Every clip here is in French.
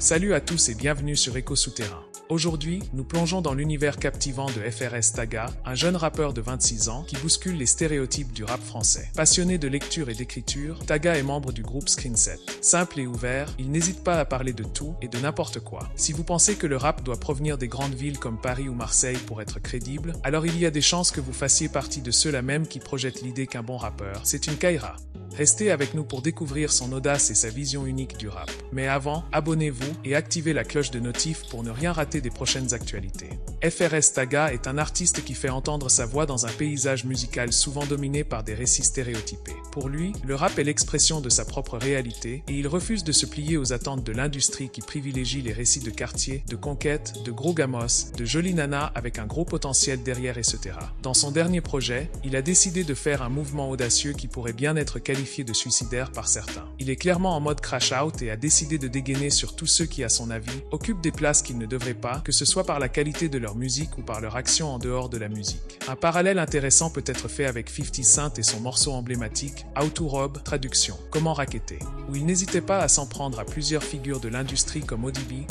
Salut à tous et bienvenue sur Écho Souterrain. Aujourd'hui, nous plongeons dans l'univers captivant de FRS Taga, un jeune rappeur de 26 ans qui bouscule les stéréotypes du rap français. Passionné de lecture et d'écriture, Taga est membre du groupe Screenset. Simple et ouvert, il n'hésite pas à parler de tout et de n'importe quoi. Si vous pensez que le rap doit provenir des grandes villes comme Paris ou Marseille pour être crédible, alors il y a des chances que vous fassiez partie de ceux-là même qui projettent l'idée qu'un bon rappeur, c'est une caïra. Restez avec nous pour découvrir son audace et sa vision unique du rap. Mais avant, abonnez-vous et activez la cloche de notif pour ne rien rater des prochaines actualités. FRS Taga est un artiste qui fait entendre sa voix dans un paysage musical souvent dominé par des récits stéréotypés. Pour lui, le rap est l'expression de sa propre réalité et il refuse de se plier aux attentes de l'industrie qui privilégie les récits de quartier, de conquête, de gros gamos, de jolies nanas avec un gros potentiel derrière etc. Dans son dernier projet, il a décidé de faire un mouvement audacieux qui pourrait bien être qualifié de suicidaire par certains. Il est clairement en mode crash out et a décidé de dégainer sur tous ceux qui, à son avis, occupent des places qu'ils ne devraient pas, que ce soit par la qualité de leur musique ou par leur action en dehors de la musique. Un parallèle intéressant peut être fait avec 50 Cent et son morceau emblématique How to Rob, traduction, comment racketter, où il n'hésitait pas à s'en prendre à plusieurs figures de l'industrie comme ODB,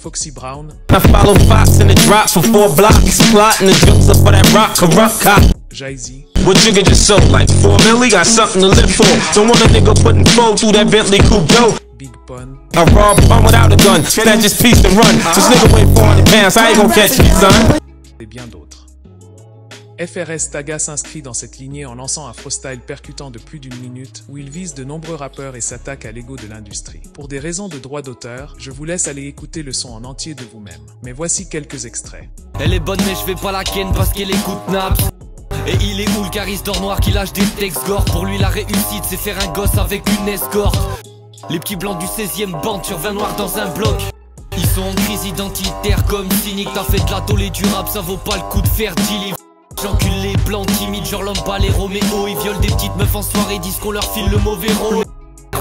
Foxy Brown, Jay-Z, What you get just sold like 4 milli, got something to live for. Don't want a nigga putting fold through that Bentley coupe dough. Big Pun, I rob bum without a gun, snatch his piece and run. This nigga weigh 400 pounds, I ain't gon' catch me, son. et bien d'autres. FRS Taga s'inscrit dans cette lignée en lançant un freestyle percutant de plus d'1 minute où il vise de nombreux rappeurs et s'attaque à l'ego de l'industrie. Pour des raisons de droit d'auteur, je vous laisse aller écouter le son en entier de vous-même. Mais voici quelques extraits. Elle est bonne mais je vais pas la ken parce qu'elle écoute Naps. Et il est où le charis d'or noir qui lâche des textes gore. Pour lui la réussite c'est faire un gosse avec une escorte. Les petits blancs du 16e bande sur 20 noirs dans un bloc. Ils sont en crise identitaire comme cynique. T'as fait de la tôle et du rap, ça vaut pas le coup de faire Gilly. J'encule les blancs timides, genre l'homme pas les Roméo. Ils violent des petites meufs en soirée, disent qu'on leur file le mauvais rôle.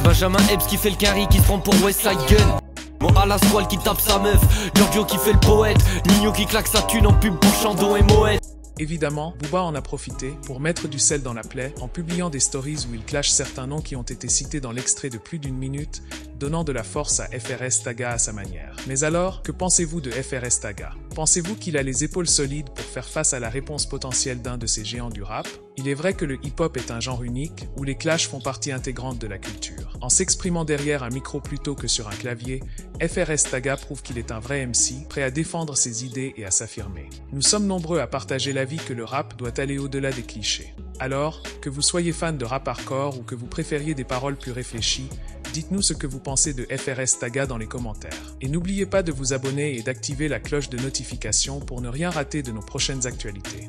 Benjamin Epps qui fait le carry, qui se prend pour Westside Gun. Moi à la squale qui tape sa meuf, Giorgio qui fait le poète, Nino qui claque sa thune en pub pour Chando et Moët. Évidemment, Booba en a profité pour mettre du sel dans la plaie en publiant des stories où il clash certains noms qui ont été cités dans l'extrait de plus d'1 minute, donnant de la force à FRS Taga à sa manière. Mais alors, que pensez-vous de FRS Taga? Pensez-vous qu'il a les épaules solides pour faire face à la réponse potentielle d'un de ces géants du rap? Il est vrai que le hip-hop est un genre unique, où les clashs font partie intégrante de la culture. En s'exprimant derrière un micro plutôt que sur un clavier, FRS Taga prouve qu'il est un vrai MC, prêt à défendre ses idées et à s'affirmer. Nous sommes nombreux à partager l'avis que le rap doit aller au-delà des clichés. Alors, que vous soyez fan de rap hardcore ou que vous préfériez des paroles plus réfléchies, dites-nous ce que vous pensez de FRS Taga dans les commentaires. Et n'oubliez pas de vous abonner et d'activer la cloche de notification pour ne rien rater de nos prochaines actualités.